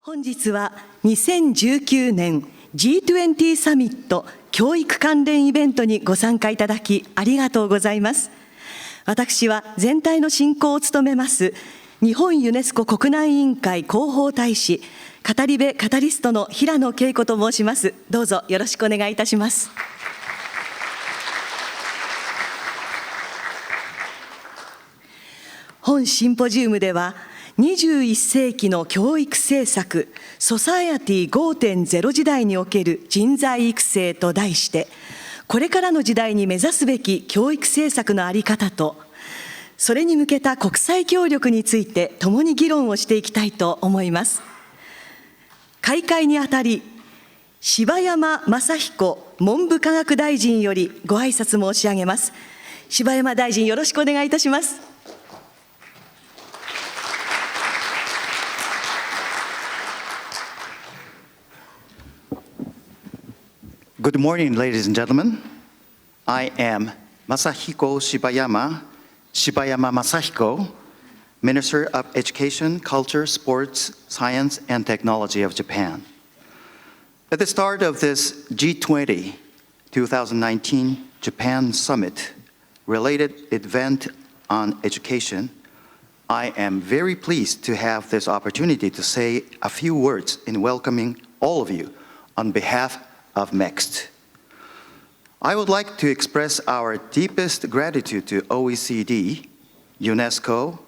本日は2019年 G20 サミット教育関連イベントにご参加いただきありがとうございます。私は全体の進行を務めます日本ユネスコ国内委員会広報大使語り部カタリストの平野恵子と申します。どうぞよろしくお願いいたします。本シンポジウムでは21世紀の教育政策 Society5.0 時代における人材育成と題して、これからの時代に目指すべき教育政策の在り方と、それに向けた国際協力について共に議論をしていきたいと思います。開会にあたり、柴山昌彦文部科学大臣よりご挨拶申し上げます。柴山大臣、よろしくお願いいたします。Good morning, ladies and gentlemen. I am Masahiko Shibayama Masahiko, Minister of Education, Culture, Sports, Science, and Technology of Japan. At the start of this G20 2019 Japan Summit related event on education, I am very pleased to have this opportunity to say a few words in welcoming all of you on behalf of MEXT. I would like to express our deepest gratitude to OECD, UNESCO,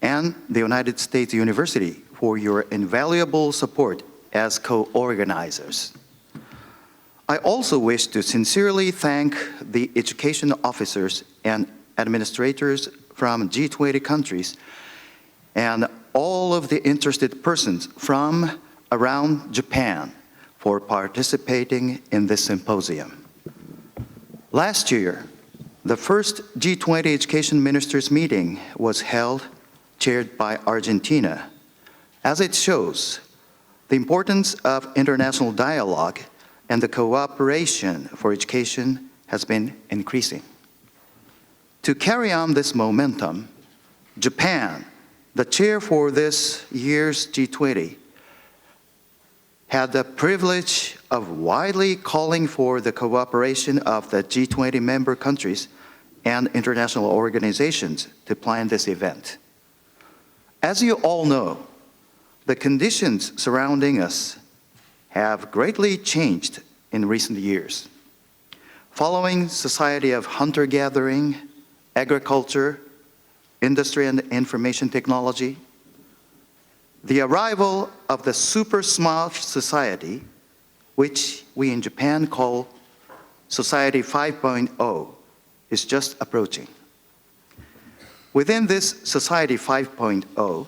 and the United States University for your invaluable support as co-organizers. I also wish to sincerely thank the education officers and administrators from G20 countries and all of the interested persons from around Japan for participating in this symposium. Last year, the first G20 Education Ministers meeting was held, chaired by Argentina. As it shows, the importance of international dialogue and the cooperation for education has been increasing. To carry on this momentum, Japan, the chair for this year's G20, had the privilege of widely calling for the cooperation of the G20 member countries and international organizations to plan this event. As you all know, the conditions surrounding us have greatly changed in recent years. Following society of hunter-gathering, agriculture, industry and information technology, the arrival of the super smart society, which we in Japan call Society 5.0, is just approaching. Within this Society 5.0,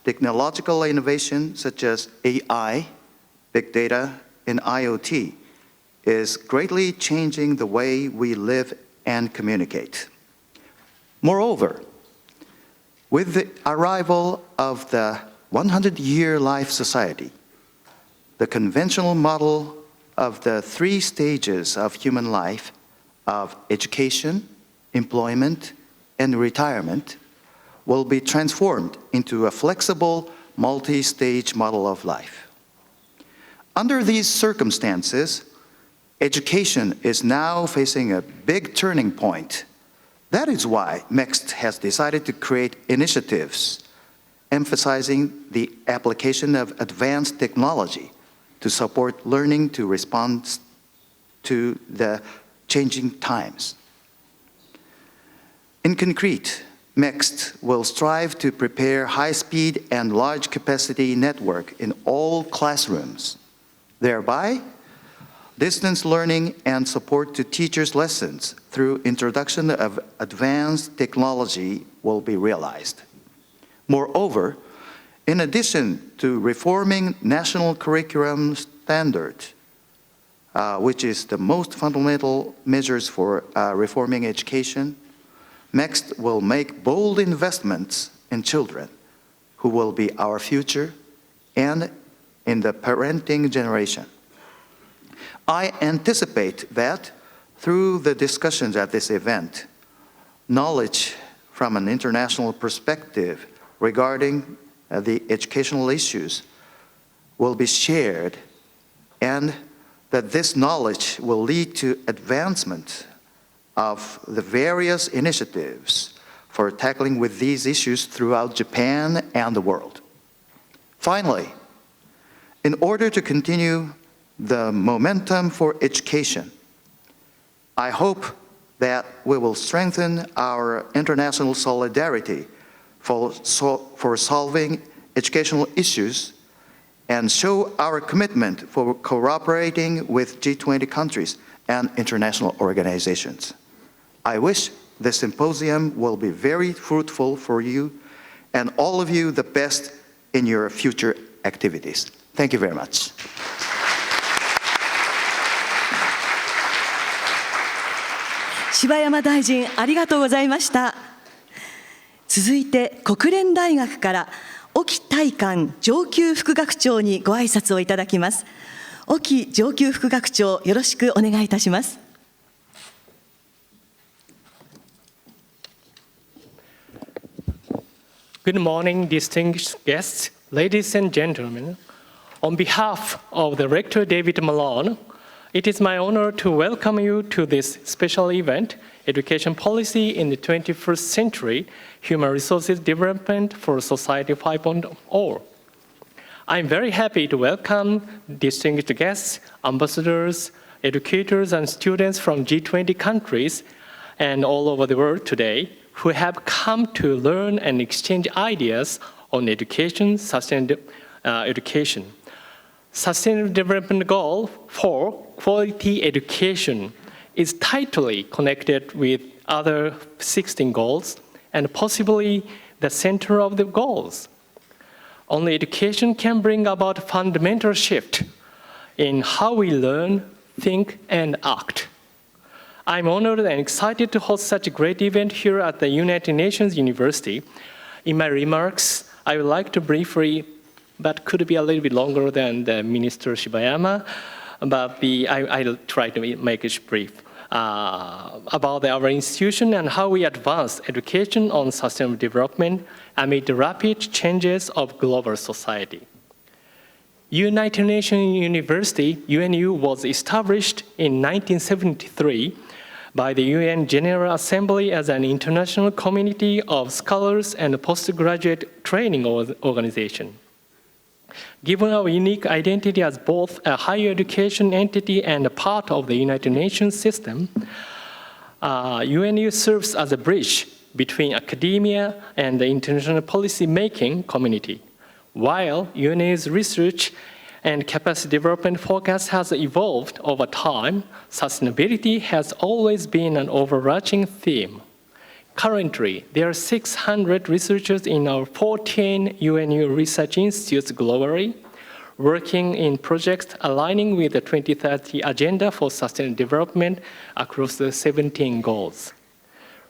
technological innovation such as AI, big data, and IoT is greatly changing the way we live and communicate. Moreover, with the arrival of the 100-year life society, the conventional model of the three stages of human life of education, employment, and retirement will be transformed into a flexible, multi-stage model of life. Under these circumstances, education is now facing a big turning point. That is why MEXT has decided to create initiatives emphasizing the application of advanced technology to support learning to respond to the changing times. In concrete, MEXT will strive to prepare high-speed and large-capacity network in all classrooms. Thereby, distance learning and support to teachers' lessons through introduction of advanced technology will be realized. Moreover, in addition to reforming national curriculum standard, which is the most fundamental measures for reforming education, MEXT will make bold investments in children who will be our future and in the parenting generation. I anticipate that through the discussions at this event, knowledge from an international perspective regarding the educational issues will be shared, and that this knowledge will lead to advancement of the various initiatives for tackling with these issues throughout Japan and the world. Finally, in order to continue the momentum for education, I hope that we will strengthen our international solidarity for solving educational issues and show our commitment for cooperating with G20 countries and international organizations. I wish this symposium will be very fruitful for you and all of you the best in your future activities. Thank you very much. 柴山大臣、ありがとうございました。続いて、国連大学から沖大幹上級副学長にご挨拶をいただきます。沖上級副学長、よろしくお願いいたします。Good morning, distinguished guests, ladies and gentlemen. On behalf of the Rector David Malone, it is my honor to welcome you to this special event, Education Policy in the 21st Century, Human Resources Development for Society 5.0. I'm very happy to welcome distinguished guests, ambassadors, educators, and students from G20 countries and all over the world today who have come to learn and exchange ideas on education, sustainable education. Sustainable Development Goal for Quality Education is tightly connected with other 16 goals and possibly the center of the goals. Only education can bring about a fundamental shift in how we learn, think, and act. I'm honored and excited to host such a great event here at the United Nations University. In my remarks, I would like to briefly, but could be a little bit longer than the Minister Shibayama, but I'll try to make it brief, about our institution and how we advance education on sustainable development amid the rapid changes of global society. United Nations University, UNU, was established in 1973 by the UN General Assembly as an international community of scholars and postgraduate training organization. Given our unique identity as both a higher education entity and a part of the United Nations system, UNU serves as a bridge between academia and the international policy-making community. While UNU's research and capacity development focus has evolved over time, sustainability has always been an overarching theme. Currently, there are 600 researchers in our 14 UNU research institutes globally, working in projects aligning with the 2030 Agenda for Sustainable Development across the 17 goals.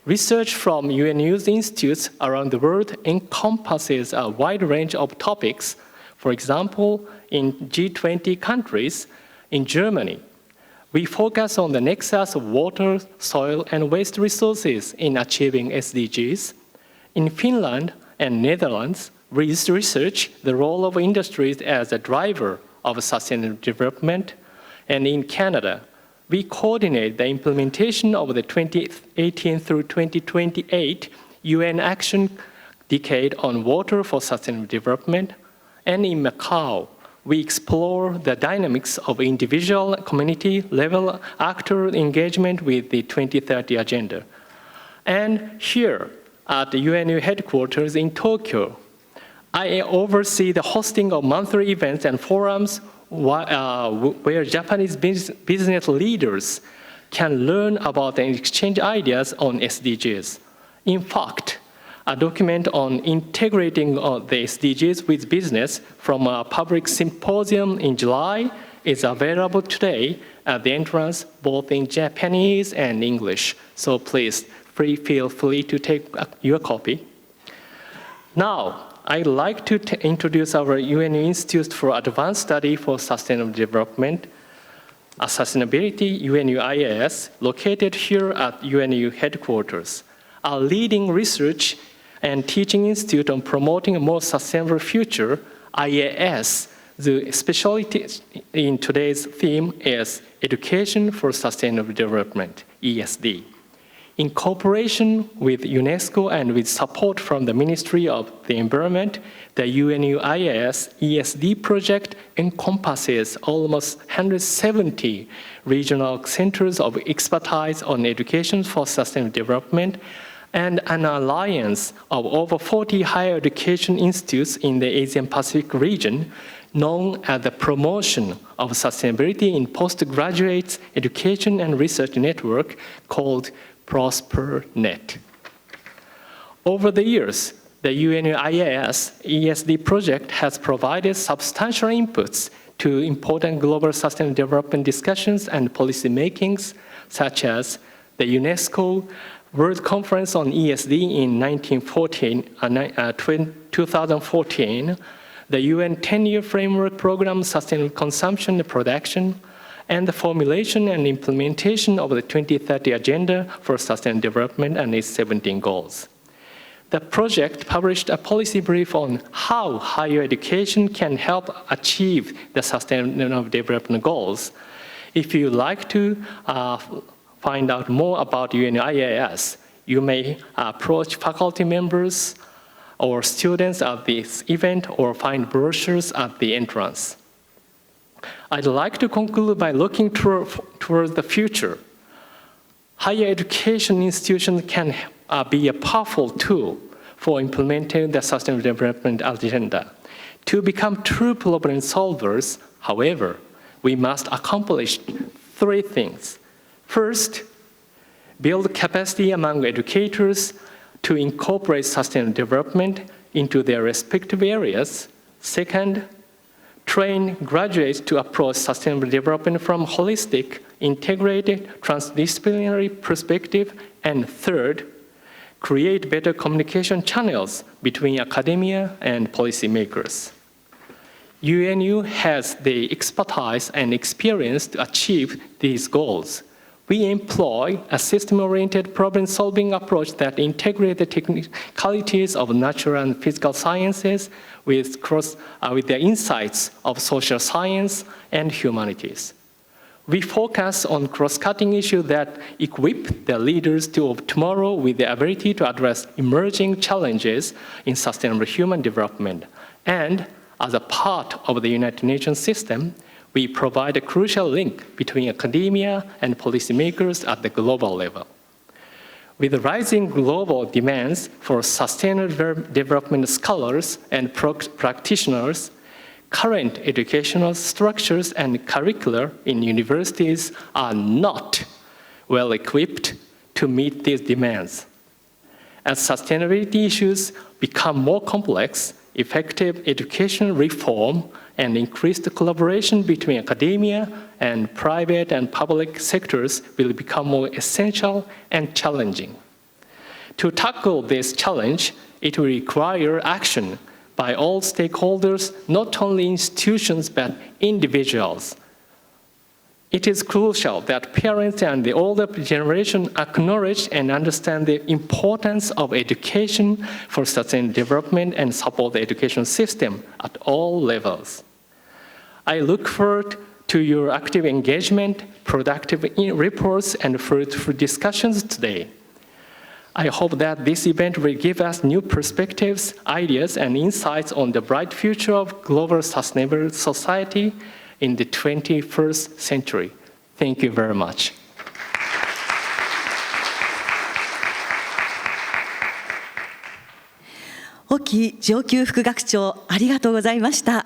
Research from UNU's institutes around the world encompasses a wide range of topics. For example, in G20 countries, in Germany, we focus on the nexus of water, soil, and waste resources in achieving SDGs. In Finland and Netherlands, we research the role of industries as a driver of sustainable development. And in Canada, we coordinate the implementation of the 2018 through 2028 UN Action Decade on Water for Sustainable Development. And in Macau, we explore the dynamics of individual, community-level actor engagement with the 2030 Agenda. And here at the UNU headquarters in Tokyo, I oversee the hosting of monthly events and forums where Japanese business leaders can learn about and exchange ideas on SDGs. In fact, a document on integrating the SDGs with business from a public symposium in July is available today at the entrance, both in Japanese and English. So please, feel free to take your copy. Now, I'd like to introduce our UNU Institute for Advanced Study for Sustainable Development, a sustainability UNU-IAS, located here at UNU headquarters, a leading research and teaching institute on promoting a more sustainable future. IAS The specialty in today's theme is Education for Sustainable Development, ESD. In cooperation with UNESCO and with support from the Ministry of the Environment, the UNUIAS ESD project encompasses almost 170 regional centers of expertise on education for sustainable development and an alliance of over 40 higher education institutes in the Asian Pacific region, known as the Promotion of Sustainability in Postgraduate Education and Research Network, called ProsperNet. Over the years, the UNIAS ESD project has provided substantial inputs to important global sustainable development discussions and policy makings, such as the UNESCO World Conference on ESD in 2014, the UN 10-year Framework Program Sustainable Consumption and Production, and the formulation and implementation of the 2030 Agenda for Sustainable Development and its 17 goals. The project published a policy brief on how higher education can help achieve the Sustainable Development Goals. If you'd like to find out more about UNIAS, you may approach faculty members or students at this event or find brochures at the entrance. I'd like to conclude by looking towards the future. Higher education institutions can be a powerful tool for implementing the Sustainable Development Agenda. To become true problem solvers, however, we must accomplish 3 things. First, build capacity among educators to incorporate sustainable development into their respective areas. Second, train graduates to approach sustainable development from holistic, integrated, transdisciplinary perspective. And third, create better communication channels between academia and policymakers. UNU has the expertise and experience to achieve these goals. We employ a system-oriented problem-solving approach that integrates the technicalities of natural and physical sciences with the insights of social science and humanities. We focus on cross-cutting issues that equip the leaders of tomorrow with the ability to address emerging challenges in sustainable human development. And as a part of the United Nations system, we provide a crucial link between academia and policymakers at the global level. With the rising global demands for sustainable development scholars and practitioners, current educational structures and curricula in universities are not well equipped to meet these demands. As sustainability issues become more complex, effective education reform and increased collaboration between academia and private and public sectors will become more essential and challenging. To tackle this challenge, it will require action by all stakeholders, not only institutions but individuals. It is crucial that parents and the older generation acknowledge and understand the importance of education for sustainable development and support the education system at all levels. I look forward to your active engagement, productive reports, and fruitful discussions today. I hope that this event will give us new perspectives, ideas, and insights on the bright future of global sustainable society in the 21st century. Thank you very much. 沖上級副学長、ありがとうございました。